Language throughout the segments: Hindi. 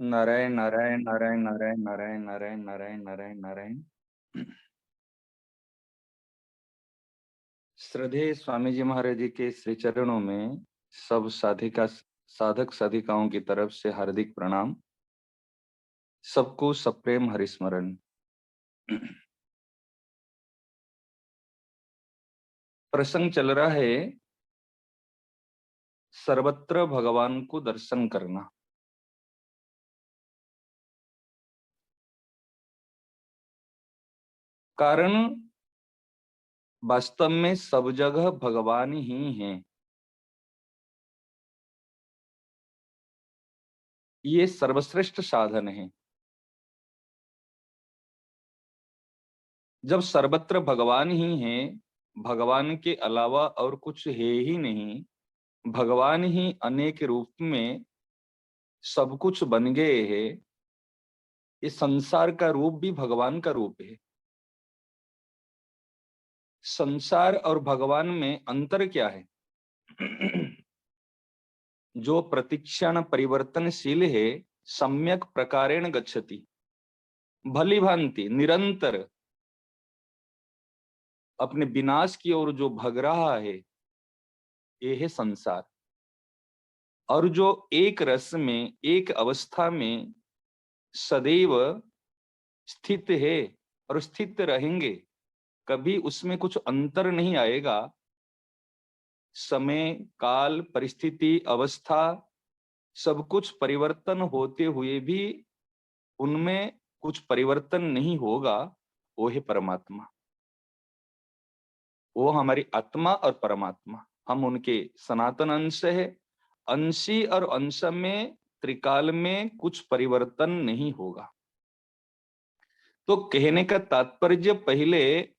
नारायण नारायण नारायण नारायण नारायण नारायण नारायण नारायण नारायण। श्रद्धेय स्वामी जी महाराज जी के श्री चरणों में सब साधक साधिकाओं की तरफ से हार्दिक प्रणाम। सबको सप्रेम हरिस्मरण। प्रसंग चल रहा है सर्वत्र भगवान को दर्शन करना। कारण वास्तव में सब जगह भगवान ही हैं। ये सर्वश्रेष्ठ साधन है। जब सर्वत्र भगवान ही हैं, भगवान के अलावा और कुछ है ही नहीं, भगवान ही अनेक रूप में सब कुछ बन गए हैं। इस संसार का रूप भी भगवान का रूप है। संसार और भगवान में अंतर क्या है? जो प्रतिक्षण परिवर्तनशील है, सम्यक प्रकारेण गच्छति, भली भांति निरंतर अपने विनाश की ओर जो भग रहा है, ये है संसार। और जो एक रस में, एक अवस्था में सदैव स्थित है और स्थित रहेंगे, कभी उसमें कुछ अंतर नहीं आएगा। समय, काल, परिस्थिति, अवस्था सब कुछ परिवर्तन होते हुए भी उनमें कुछ परिवर्तन नहीं होगा। वो है परमात्मा। वो हमारी आत्मा और परमात्मा, हम उनके सनातन अंश है। अंशी और अंश में त्रिकाल में कुछ परिवर्तन नहीं होगा। तो कहने का तात्पर्य, पहले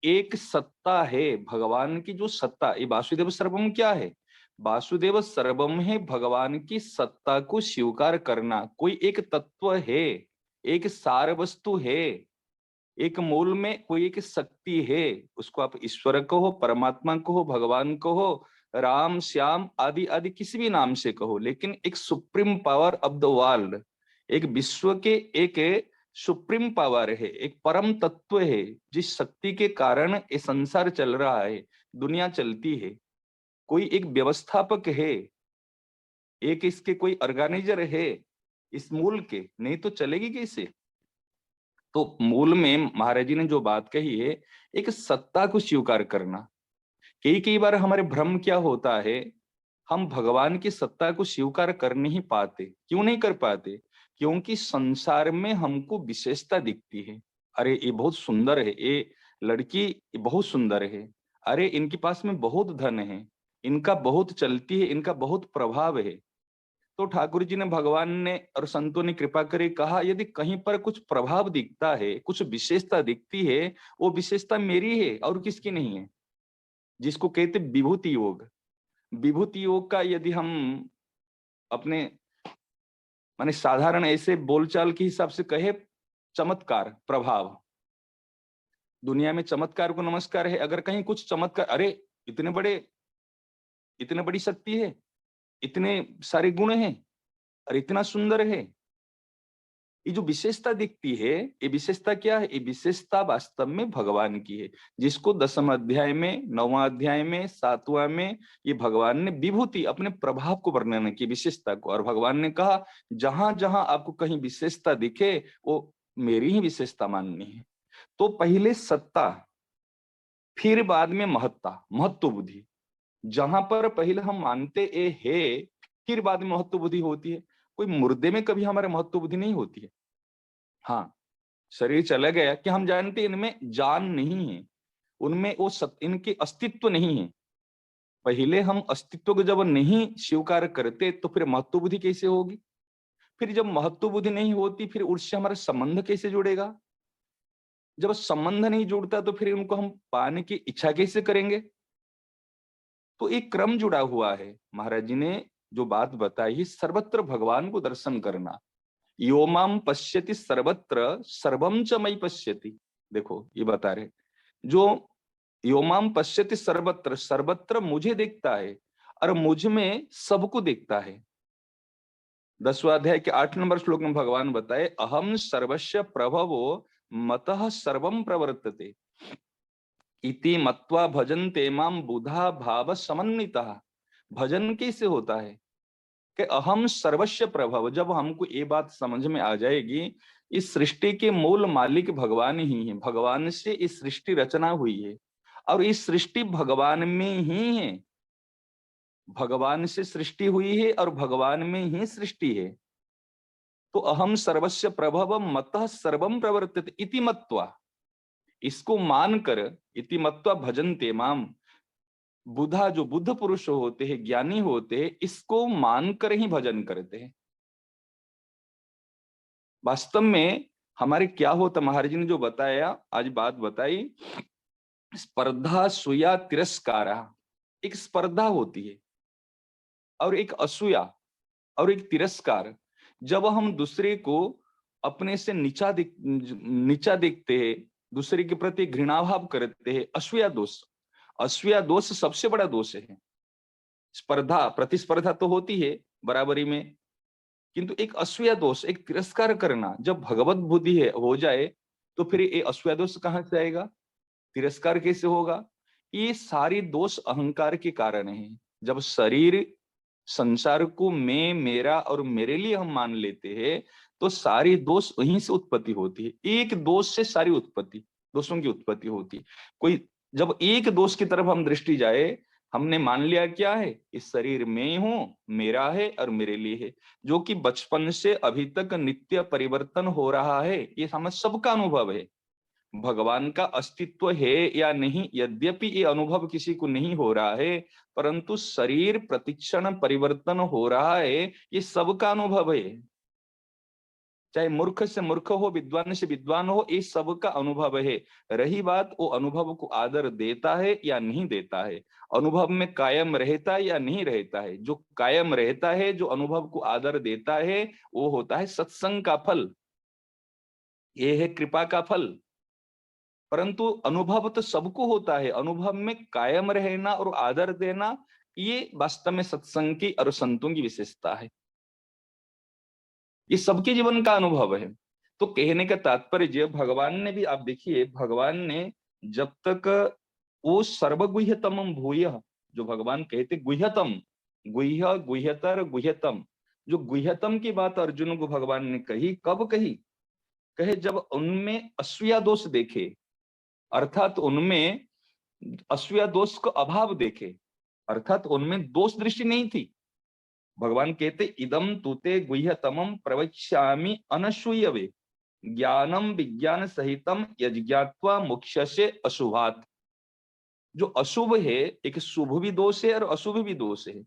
एक सत्ता है भगवान की। जो सत्ता, ये वासुदेव सर्वम क्या है? वासुदेव सर्वम है भगवान की सत्ता को स्वीकार करना। कोई एक तत्व है, एक सार वस्तु है, एक मूल में कोई एक शक्ति है। उसको आप ईश्वर कहो, परमात्मा कहो, भगवान कहो, राम, श्याम आदि आदि किसी भी नाम से कहो, लेकिन एक supreme power of the world, एक विश्व के एक सुप्रीम पावर है, एक परम तत्व है, जिस शक्ति के कारण ये संसार चल रहा है, दुनिया चलती है। कोई एक व्यवस्थापक है, एक इसके कोई ऑर्गेनाइजर है इस मूल के, नहीं तो चलेगी कैसे? तो मूल में महाराज जी ने जो बात कही है, एक सत्ता को स्वीकार करना। कई कई बार हमारे भ्रम क्या होता है, हम भगवान की सत्ता को स्वीकार कर नहीं पाते। क्यों नहीं कर पाते? क्योंकि संसार में हमको विशेषता दिखती है। अरे ये बहुत सुंदर है, ये लड़की ये बहुत सुंदर है, अरे इनके पास में बहुत धन है, इनका बहुत चलती है, इनका बहुत प्रभाव है। तो ठाकुर जी ने, भगवान ने और संतों ने कृपा करे कहा, यदि कहीं पर कुछ प्रभाव दिखता है, कुछ विशेषता दिखती है, वो विशेषता मेरी है और किसकी नहीं है। जिसको कहते विभूति योग। विभूति योग का यदि हम अपने माने साधारण ऐसे बोलचाल के हिसाब से कहे, चमत्कार प्रभाव। दुनिया में चमत्कार को नमस्कार है। अगर कहीं कुछ चमत्कार, अरे इतने बड़े, इतने बड़ी शक्ति है, इतने सारे गुण हैं और इतना सुंदर है, ये जो विशेषता दिखती है, ये विशेषता क्या है? ये विशेषता वास्तव में भगवान की है, जिसको 10वें अध्याय में, 9वां अध्याय में, 7वां में ये भगवान ने विभूति, अपने प्रभाव को वर्णन की, विशेषता को। और भगवान ने कहा, जहां जहां आपको कहीं विशेषता दिखे, वो मेरी ही विशेषता माननी है। तो पहले सत्ता, फिर बाद में महत्ता, महत्व बुद्धि। जहां पर पहले हम मानते ए है, फिर बाद में महत्व बुद्धि होती है। कोई मुर्दे में कभी हमारे महत्व बुद्धि नहीं होती है। हाँ, शरीर चला गया कि हम जानते इनमें जान नहीं है, उनमें वो इनके अस्तित्व नहीं है। पहले हम अस्तित्व को जब नहीं स्वीकार करते, तो फिर महत्व बुद्धि कैसे होगी? फिर जब महत्व बुद्धि नहीं होती, फिर उससे हमारा संबंध कैसे जुड़ेगा? जब संबंध नहीं जुड़ता, तो फिर उनको हम पाने की इच्छा कैसे करेंगे? तो एक क्रम जुड़ा हुआ है। महाराज जी ने जो बात बताई, सर्वत्र भगवान को दर्शन करना। यो माम पश्यति सर्वत्र सर्वम च मयि पश्यति। देखो ये बता रहे, जो यो माम पश्यति सर्वत्र, सर्वत्र मुझे देखता है और मुझ में सबको देखता है। 10वां अध्याय के 8 नंबर श्लोक में भगवान बताए, अहम सर्वस्य प्रभवो मतः सर्वम प्रवर्तते इति मत्वा भजन्ते माम बुधा भाव समन्वितः। भजन कैसे होता है कि अहम सर्वस्य प्रभव, जब हमको ये बात समझ में आ जाएगी, इस सृष्टि के मूल मालिक भगवान ही है, भगवान से इस सृष्टि रचना हुई है और इस सृष्टि भगवान में ही है, भगवान से सृष्टि हुई है और भगवान में ही सृष्टि है। तो अहम सर्वस्य प्रभव मतः सर्वम प्रवर्तित इति मत्वा, इसको मानकर, इति मत्वा भजन्ते माम, बुधा जो बुद्ध पुरुष होते हैं, ज्ञानी होते हैं, इसको मानकर ही भजन करते हैं। वास्तव में हमारे क्या होता, महाराज जी ने जो बताया, आज बात बताई, स्पर्धा सूया तिरस्कारा, एक स्पर्धा होती है और एक असूया और एक तिरस्कार। जब हम दूसरे को अपने से नीचा देखते हैं, दूसरे के प्रति घृणाभाव करते हैं, असूया दोष, असूया दोष सबसे बड़ा दोष है। स्पर्धा प्रतिस्पर्धा तो होती है बराबरी में, किंतु एक असूया दोष, एक तिरस्कार करना, जब भगवत बुद्धि है हो जाए, तो फिर ये असूया दोष कहां से आएगा, तिरस्कार कैसे होगा? ये सारी दोष अहंकार के कारण है। जब शरीर संसार को मैं, मेरा और मेरे लिए हम मान लेते हैं, तो सारी दोष वहीं से उत्पत्ति होती है। एक दोष से सारी उत्पत्ति, दोषों की उत्पत्ति होती है। कोई जब एक दोष की तरफ हम दृष्टि जाए, हमने मान लिया क्या है, इस शरीर में हूं, मेरा है और मेरे लिए है, जो कि बचपन से अभी तक नित्य परिवर्तन हो रहा है, ये हमें सबका अनुभव है। भगवान का अस्तित्व है या नहीं, यद्यपि ये अनुभव किसी को नहीं हो रहा है, परंतु शरीर प्रतिक्षण परिवर्तन हो रहा है, ये सबका अनुभव है। चाहे मूर्ख से मूर्ख हो, विद्वान से विद्वान हो, ये सबका अनुभव है। रही बात वो अनुभव को आदर देता है या नहीं देता है, अनुभव में कायम रहता है या नहीं रहता है। जो कायम रहता है, जो अनुभव को आदर देता है, वो होता है सत्संग का फल, ये है कृपा का फल। परंतु अनुभव तो सबको होता है, अनुभव में कायम रहना और आदर देना, ये वास्तव में सत्संग की और संतों की विशेषता है। ये सबके जीवन का अनुभव है। तो कहने का तात्पर्य, भगवान ने भी, आप देखिए, भगवान ने जब तक वो सर्वगुह्यतम भूय, जो भगवान कहते गुह्यतम, गुह्य गुह्यतर गुह्यतम, जो गुह्यतम की बात अर्जुन को भगवान ने कही, कब कही, कहे जब उनमें असूया दोष देखे, अर्थात उनमें असूया दोष का अभाव देखे, अर्थात उनमें दोष दृष्टि नहीं थी। भगवान कहते, इदम तुते गुह्यतमम प्रवक्ष्यामि अनसूयवे ज्ञानम विज्ञान सहितम यज्ञात्वा मोक्ष से अशुभात। जो अशुभ है, एक शुभ भी दोष है और अशुभ भी दोष है।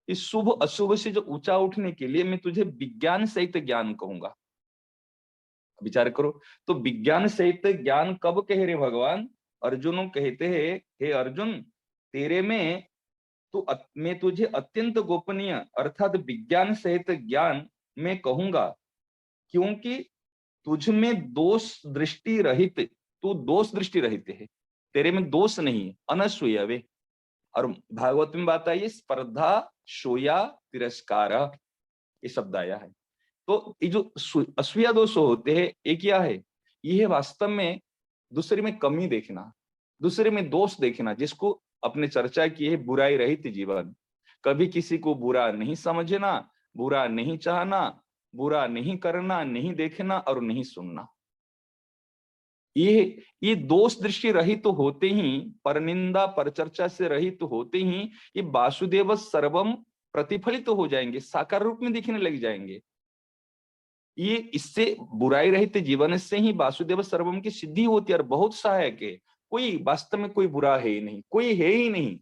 इस शुभ अशुभ से जो ऊंचा उठने के लिए मैं तुझे विज्ञान सहित ज्ञान कहूंगा। विचार करो, तो विज्ञान सहित ज्ञान कब कह रहे भगवान? अर्जुन कहते हैं, हे अर्जुन, तेरे में तो मैं तुझे अत्यंत गोपनीय अर्थात विज्ञान सहित ज्ञान मैं कहूंगा, क्योंकि तुझ में दोष दृष्टि रहित, तू दोष दृष्टि रहित है, तेरे में दोष नहीं है, अनसूयवे। और भागवत में बात आई, स्पर्धा शोया तिरस्कार, ये शब्द आया है। तो ये जो असूया दोष होते हैं, ये क्या है? ये है वास्तव में दूसरे में कमी देखना, दूसरे में दोष देखना, जिसको अपने चर्चा की है बुराई रहित जीवन। कभी किसी को बुरा नहीं समझना, बुरा नहीं चाहना, बुरा नहीं करना, नहीं देखना और नहीं सुनना। ये दोष दृष्टि रहित तो होते ही, परनिंदा परचर्चा से रहित तो होते ही, ये वासुदेव सर्वम प्रतिफलित तो हो जाएंगे, साकार रूप में दिखने लग जाएंगे। ये इससे बुराई रहित जीवन से ही वासुदेव सर्वम की सिद्धि होती है और बहुत सहायक है। कोई वास्तव में कोई बुरा है ही नहीं, कोई है ही नहीं।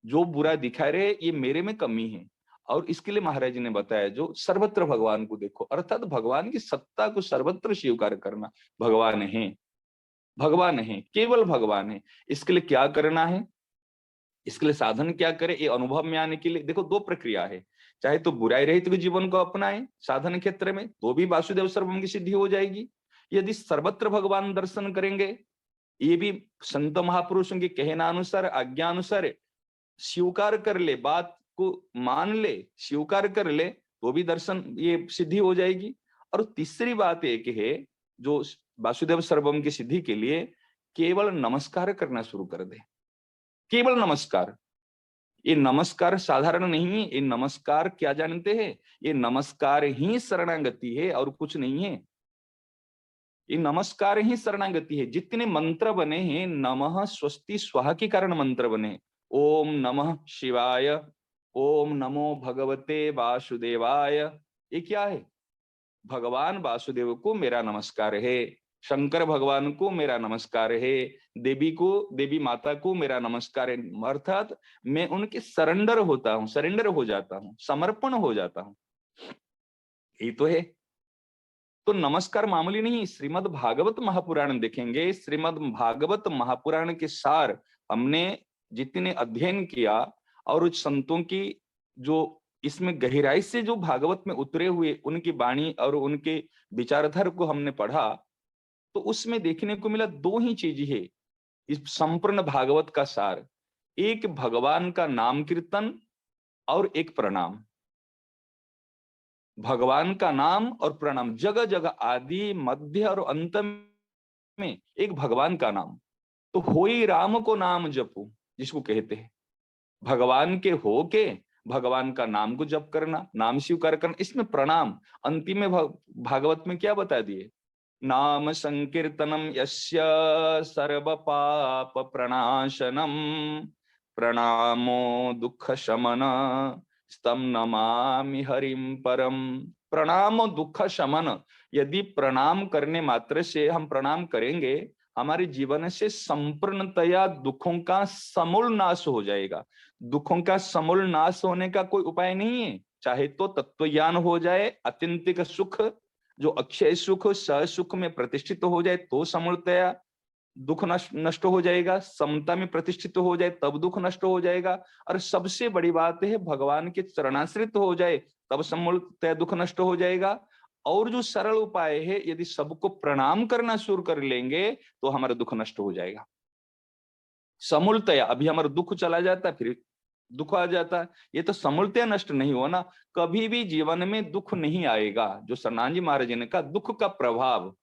जो बुरा दिखा रहे, ये मेरे में कमी है। और इसके लिए महाराज जी ने बताया, जो सर्वत्र भगवान को देखो, अर्थात भगवान की सत्ता को सर्वत्र स्वीकार करना। भगवान है, भगवान है, केवल भगवान है। इसके लिए क्या करना है, इसके लिए साधन क्या करे? ये अनुभव में आने के लिए देखो, दो प्रक्रिया है। चाहे तो बुराई रहित जीवन को अपनाए साधन क्षेत्र में, तो भी वासुदेव सर्वम की सिद्धि हो जाएगी। यदि सर्वत्र भगवान दर्शन करेंगे, ये भी संत महापुरुषों के कहना अनुसार, आज्ञा अनुसार स्वीकार कर ले, बात को मान ले, स्वीकार कर ले, तो भी दर्शन ये सिद्धि हो जाएगी। और तीसरी बात एक है, जो वासुदेव सर्वम की सिद्धि के लिए केवल नमस्कार करना शुरू कर दे। केवल नमस्कार, ये नमस्कार साधारण नहीं है, ये नमस्कार क्या जानते हैं, ये नमस्कार ही शरणागति है और कुछ नहीं है। ये नमस्कार ही शरणागति है। जितने मंत्र बने हैं नमः स्वस्ति स्वाहा के कारण मंत्र बने। ओम नमः शिवाय, ओम नमो भगवते वासुदेवाय, ये क्या है, भगवान वासुदेव को मेरा नमस्कार है, शंकर भगवान को मेरा नमस्कार है, देवी को, देवी माता को मेरा नमस्कार है। अर्थात मैं उनके सरेंडर होता हूं, सरेंडर हो जाता हूं, समर्पण हो जाता हूं, यही तो है। तो नमस्कार मामूली नहीं। श्रीमद् भागवत महापुराण देखेंगे, श्रीमद् भागवत महापुराण के सार हमने जितने अध्ययन किया और उस संतों की जो इसमें गहराई से जो भागवत में उतरे हुए उनकी वाणी और उनके विचारधारा को हमने पढ़ा, तो उसमें देखने को मिला दो ही चीज है इस संपूर्ण भागवत का सार। एक भगवान का नाम कीर्तन और एक प्रणाम। भगवान का नाम और प्रणाम, जगह जगह आदि मध्य और अंत में एक भगवान का नाम। तो होई राम को नाम जपो जिसको कहते हैं, भगवान के हो के भगवान का नाम को जप करना, नाम स्वीकार करना, इसमें प्रणाम। अंतिम में भागवत में क्या बता दिए, नाम संकीर्तनम यस्य सर्व पाप प्रणाशनम प्रणामो दुख शमन स्तम नमामि हरिम परम। प्रणाम दुख शमन, यदि प्रणाम करने मात्र से हम प्रणाम करेंगे, हमारे जीवन से संपूर्णतया दुखों का समूल नाश हो जाएगा। दुखों का समूल नाश होने का कोई उपाय नहीं है, चाहे तो तत्व ज्ञान हो जाए, अत्यंतिक सुख जो अक्षय सुख सह सुख में प्रतिष्ठित हो जाए तो समूलतया दुख नष्ट हो जाएगा, समता में प्रतिष्ठित हो जाए तब दुख नष्ट हो जाएगा, और सबसे बड़ी बात है भगवान के चरणाश्रित हो जाए तब समूलतया दुख नष्ट हो जाएगा। और जो सरल उपाय है, यदि सबको प्रणाम करना शुरू कर लेंगे तो हमारा दुख नष्ट हो जाएगा समूलतया। अभी हमारा दुख चला जाता है फिर दुख आ जाता है, ये तो समूलतया नष्ट नहीं हो ना। कभी भी जीवन में दुख नहीं आएगा। जो सनातन जी महाराज ने कहा दुख का प्रभाव,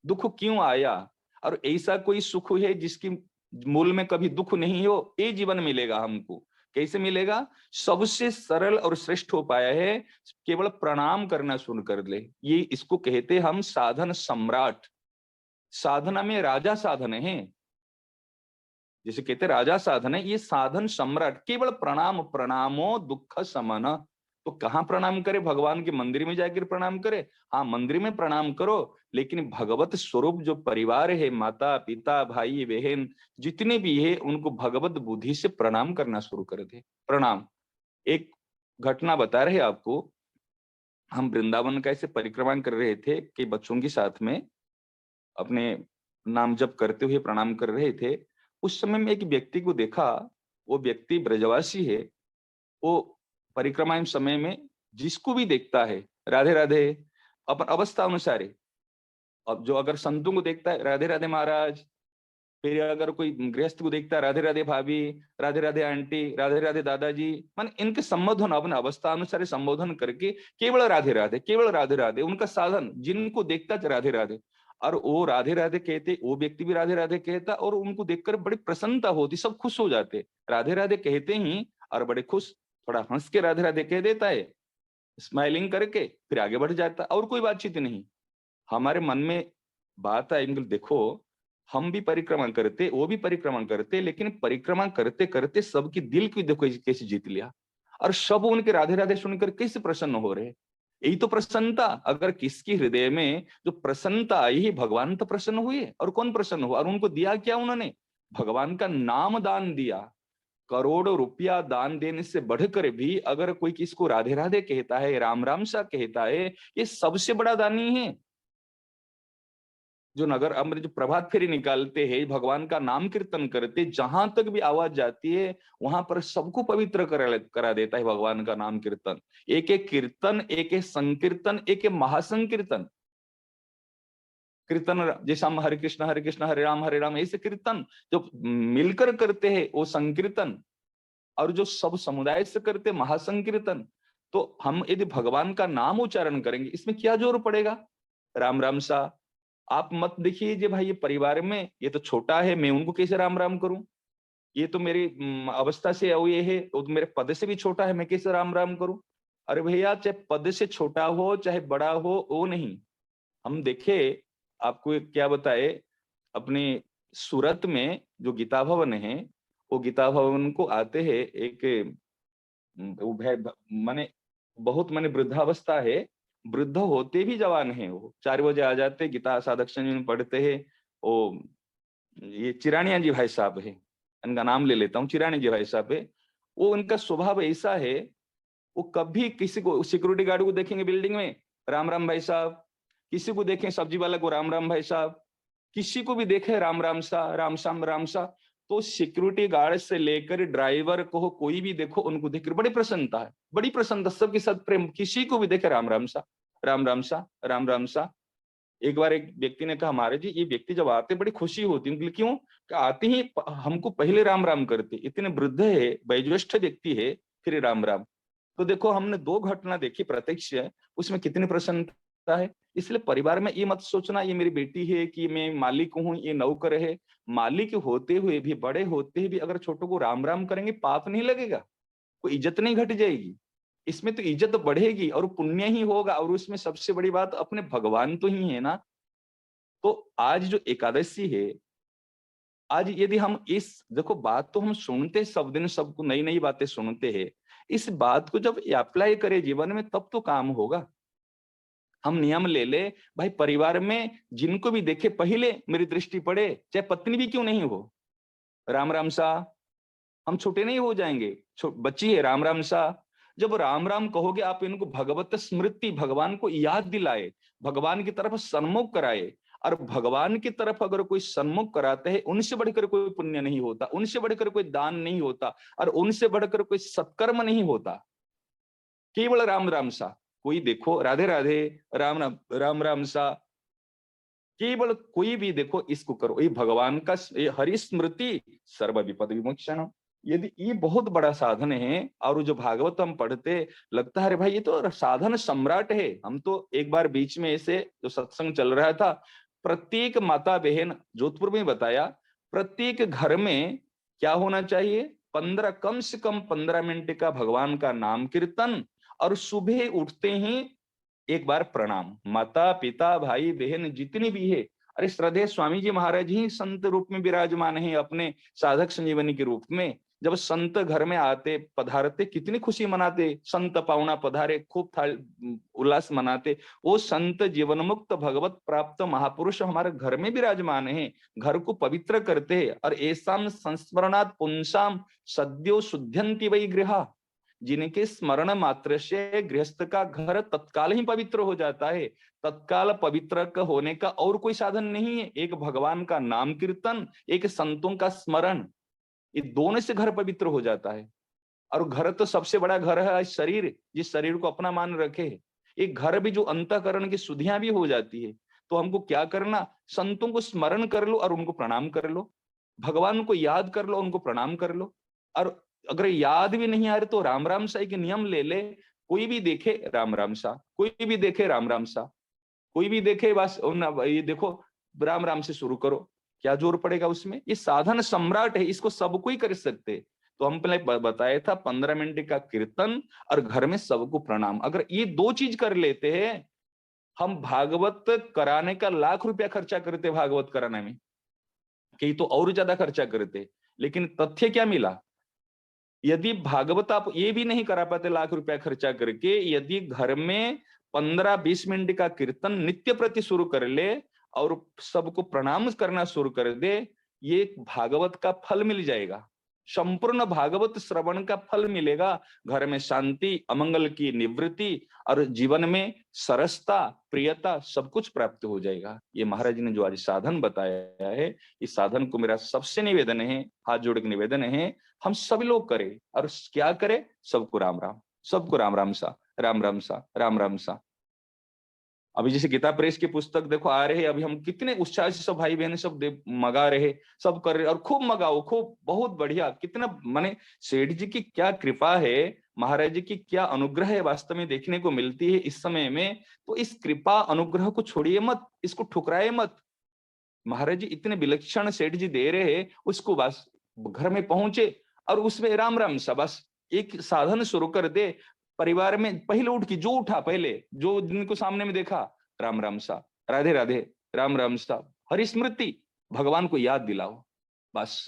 दुख क्यों आया, और ऐसा कोई सुख है जिसकी मूल में कभी दुख नहीं हो, ये जीवन मिलेगा हमको। कैसे मिलेगा, सबसे सरल और श्रेष्ठ उपाय है केवल प्रणाम करना शुरू कर ले। ये इसको कहते हम साधन सम्राट। साधना में राजा साधन है, जिसे कहते राजा साधन है, ये साधन सम्राट केवल प्रणाम। प्रणामो दुख समन। तो कहाँ प्रणाम करे, भगवान के मंदिर में जाकर प्रणाम करे। हाँ मंदिर में प्रणाम करो, लेकिन भगवत स्वरूप जो परिवार है, माता पिता भाई बहन जितने भी है, उनको भगवत बुद्धि से प्रणाम करना शुरू कर दे। प्रणाम। एक घटना बता रहे आपको, हम वृंदावन का ऐसे परिक्रमा कर रहे थे कि बच्चों के साथ में अपने नाम जप करते हुए प्रणाम कर रहे थे। उस समय में एक व्यक्ति को देखा, वो व्यक्ति ब्रजवासी है। वो परिक्रमा समय में जिसको भी देखता है राधे राधे, अपन अवस्था अनुसार है। अब जो अगर संतों को देखता है राधे राधे महाराज, फिर अगर कोई गृहस्थ को देखता है राधे राधे भाभी, राधे राधे आंटी, राधे राधे दादाजी, मान इनके संबोधन अपने अवस्था अनुसार संबोधन करके केवल राधे राधे, केवल राधे राधे उनका साधन। जिनको देखता है राधे राधे, और वो राधे राधे कहते, वो व्यक्ति भी राधे राधे कहता, और उनको देखकर बड़ी प्रसन्नता होती, सब खुश हो जाते। राधे राधे कहते ही और बड़े खुश, थोड़ा हंस के राधे राधे कह देता है, स्माइलिंग करके फिर आगे बढ़ जाता, और कोई बातचीत नहीं। हमारे मन में बात आई, देखो हम भी परिक्रमा करते, वो भी परिक्रमा करते, लेकिन परिक्रमा करते करते सबकी दिल की देखो कैसे जीत लिया, और सब उनके राधे राधे सुनकर कैसे प्रसन्न हो रहे। यही तो प्रसन्नता। अगर किसकी हृदय में जो प्रसन्नता आई है, भगवान तो प्रसन्न हुए। और कौन प्रसन्न हुआ, और उनको दिया क्या, उन्होंने भगवान का नाम दान दिया। करोड़ों रुपया दान देने से बढ़कर भी अगर कोई किसको राधे राधे कहता है, राम राम सा कहता है, ये सबसे बड़ा दानी है। जो नगर अमृत जो प्रभात फेरी निकालते हैं, भगवान का नाम कीर्तन करते, जहां तक भी आवाज जाती है वहां पर सबको पवित्र करा देता है भगवान का नाम कीर्तन। एक एक कीर्तन, एक एक संकीर्तन, एक एक महासंकीर्तन। कीर्तन जैसा हम हरे कृष्ण हरे राम ऐसे कीर्तन जो मिलकर करते हैं वो संकीर्तन, और जो सब समुदाय से करते महासंकीर्तन। तो हम यदि भगवान का नाम उच्चारण करेंगे, इसमें क्या जोर पड़ेगा? राम राम सा। आप मत देखिए जे भाई ये परिवार में ये तो छोटा है, मैं उनको कैसे राम राम करूं? ये तो मेरी अवस्था से ये है, वो तो मेरे पद से भी छोटा है, मैं कैसे राम राम करूं? अरे भैया, चाहे पद से छोटा हो चाहे बड़ा हो, वो नहीं। हम देखे, आपको एक क्या बताए, अपने सूरत में जो गीता भवन है, वो गीता भवन को आते हैं एक वो माने बहुत माने वृद्धावस्था है, वृद्ध होते भी जवान है, वो 4 बजे आ जाते, गीता साधक संजीवनी पढ़ते हैं। वो ये चिरानिया जी भाई साहब है, इनका नाम ले लेता हूँ, चिरानी जी भाई साहब है। वो उनका स्वभाव ऐसा है, वो कभी किसी को, सिक्योरिटी गार्ड को देखेंगे बिल्डिंग में, राम राम भाई साहब। किसी को देखें सब्जी वाला को, राम राम भाई साहब। किसी को भी देखे राम राम सा, राम शाम राम सा। तो सिक्योरिटी गार्ड से लेकर ड्राइवर को, कोई भी देखो, उनको देखकर बड़ी प्रसन्नता है, बड़ी प्रसन्नता, सबके साथ प्रेम। किसी को भी देखे राम राम सा, राम राम सा, राम राम सा। एक बार एक व्यक्ति ने कहा, महाराज जी ये व्यक्ति जब आते बड़ी खुशी होती है, क्यों? कि आते ही हमको पहले राम राम करते, इतने वृद्ध है, वयोज्येष्ठ व्यक्ति है, फिर राम राम। तो देखो, हमने 2 घटना देखी प्रत्यक्ष, उसमें कितनी प्रसन्नता है। इसलिए परिवार में ये मत सोचना ये मेरी बेटी है कि मैं मालिक हूँ, ये नौकर है। मालिक होते हुए भी, बड़े होते भी अगर छोटों को राम राम करेंगे, पाप नहीं लगेगा, कोई इज्जत नहीं घट जाएगी, इसमें तो इज्जत बढ़ेगी और पुण्य ही होगा। और उसमें सबसे बड़ी बात अपने भगवान तो ही है ना। तो आज जो एकादशी है, आज यदि हम इस, देखो बात तो हम सुनते सब दिन, सबको नई नई बातें सुनते हैं, इस बात को जब अप्लाई करें जीवन में, तब तो काम होगा। हम नियम ले ले भाई, परिवार में जिनको भी देखे पहले मेरी दृष्टि पड़े, चाहे पत्नी भी क्यों नहीं हो, राम राम सा। हम छोटे नहीं हो जाएंगे, बच्ची है, राम राम सा। जब राम राम कहोगे, आप इनको भगवत स्मृति, भगवान को याद दिलाए, भगवान की तरफ सन्मुख कराए। और भगवान की तरफ अगर कोई सन्मुख कराते हैं, उनसे बढ़कर कोई पुण्य नहीं होता, उनसे बढ़कर कोई दान नहीं होता, और उनसे बढ़कर कोई सत्कर्म नहीं होता। केवल राम राम सा। कोई देखो राधे राधे, राम राम, राम राम सा, केवल कोई भी देखो, इसको करो, ये भगवान का, ये हरि स्मृति सर्व विपद विमोचन। यदि ये बहुत बड़ा साधन है, और जो भागवत हम पढ़ते, लगता है अरे भाई ये तो साधन सम्राट है। हम तो एक बार बीच में ऐसे जो सत्संग चल रहा था, प्रत्येक माता बहन, जोधपुर में बताया, प्रत्येक घर में क्या होना चाहिए, 15, कम से कम 15 मिनट का भगवान का नाम कीर्तन, और सुबह उठते ही एक बार प्रणाम, माता पिता भाई बहन जितनी भी है। अरे श्रद्धेय स्वामी जी महाराज ही संत रूप में विराजमान है, अपने साधक संजीवनी के रूप में। जब संत घर में आते पधारते, कितनी खुशी मनाते, संत पावना पधारे, खूब उल्लास मनाते। वो संत जीवन मुक्त भगवत प्राप्त महापुरुष हमारे घर में विराजमान है, घर को पवित्र करते हैं। और ऐसा संस्मरणात् पुंसाम सद्यो शुद्ध्यन्ति वै गृहा, जिनके स्मरण मात्र से गृहस्थ का घर तत्काल ही पवित्र हो जाता है। तत्काल पवित्र होने का और कोई साधन नहीं है, एक भगवान का नाम कीर्तन, एक संतों का स्मरण, ये दोनों से घर पवित्र हो जाता है। और घर तो सबसे बड़ा घर है शरीर, जिस शरीर को अपना मान रखे, एक घर भी जो अंतःकरण की शुद्धियां भी हो जाती है। तो हमको क्या करना, संतों को स्मरण कर लो और उनको प्रणाम कर लो, भगवान को याद कर लो, उनको प्रणाम कर लो। और अगर याद भी नहीं आ रहे तो राम राम सा के नियम ले ले, कोई भी देखे राम राम सा, कोई भी देखे राम राम सा, कोई भी देखे बस ये देखो राम राम से शुरू करो, क्या जोर पड़ेगा उसमें? ये साधन सम्राट है, इसको सब कोई कर सकते। तो हम पहले बताया था 15 मिनट का कीर्तन और घर में सबको प्रणाम, अगर ये 2 चीज कर लेते हैं, हम भागवत कराने का ₹1,00,000 खर्चा करते, भागवत कराने में कई तो और ज्यादा खर्चा करते। लेकिन तथ्य क्या मिला, यदि भागवत आप ये भी नहीं करा पाते ₹1,00,000 खर्चा करके, यदि घर में 15-20 मिनट का कीर्तन नित्य प्रति शुरू कर ले और सबको प्रणाम करना शुरू कर दे, ये भागवत का फल मिल जाएगा, संपूर्ण भागवत श्रवण का फल मिलेगा। घर में शांति, अमंगल की निवृत्ति और जीवन में सरसता, प्रियता सब कुछ प्राप्त हो जाएगा। ये महाराज ने जो आज साधन बताया है, इस साधन को मेरा सबसे निवेदन है, हाथ जोड़ के निवेदन है, हम सब लोग करें। और क्या करें, सबको राम राम, सबको राम राम सा, राम राम सा, राम राम सा। अभी जैसे गीता प्रेस की पुस्तक देखो आ रहे हैं, अभी हम कितने उत्साह से सब भाई बहन सब मंगा रहे, सब कर रहे, और खूब मंगाओ, खूब, बहुत बढ़िया। कितना माने सेठ जी की क्या कृपा है, महाराज जी की क्या अनुग्रह है वास्तव में देखने को मिलती है इस समय में। तो इस कृपा अनुग्रह को छोड़िए मत, इसको ठुकराए मत। महाराज जी इतने विलक्षण सेठ जी दे रहे हैं, उसको बस घर में पहुंचे और उसमें राम राम सा बस एक साधन शुरू कर दे। परिवार में पहले उठ की जो उठा, पहले जो जिनको सामने में देखा, राम राम सा, राधे राधे, राम राम सा, हरि स्मृति, भगवान को याद दिलाओ। बस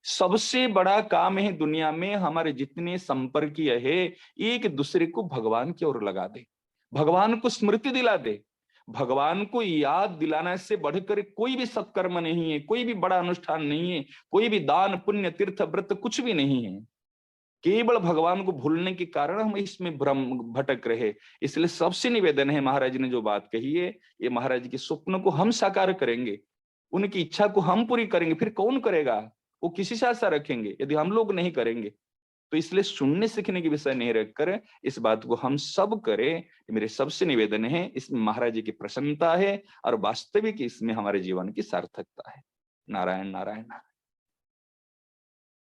सबसे बड़ा काम है दुनिया में, हमारे जितने संपर्कीय है एक दूसरे को भगवान की ओर लगा दे, भगवान को स्मृति दिला दे। भगवान को याद दिलाने से बढ़कर कोई भी सत्कर्म नहीं है, कोई भी बड़ा अनुष्ठान नहीं है, कोई भी दान पुण्य तीर्थ व्रत कुछ भी नहीं है। केवल भगवान को भूलने के कारण हम इसमें भ्रम भटक रहे। इसलिए सबसे निवेदन है, महाराज ने जो बात कही है, ये महाराज के स्वप्न को हम साकार करेंगे, उनकी इच्छा को हम पूरी करेंगे, फिर कौन करेगा? वो किसी से आशा रखेंगे यदि हम लोग नहीं करेंगे? तो इसलिए सुनने सीखने के विषय नहीं रखकर इस बात को हम सब करें, मेरे सबसे निवेदन है। इसमें महाराज जी की प्रसन्नता है और वास्तविक इसमें हमारे जीवन की सार्थकता है। नारायण नारायण नारायण।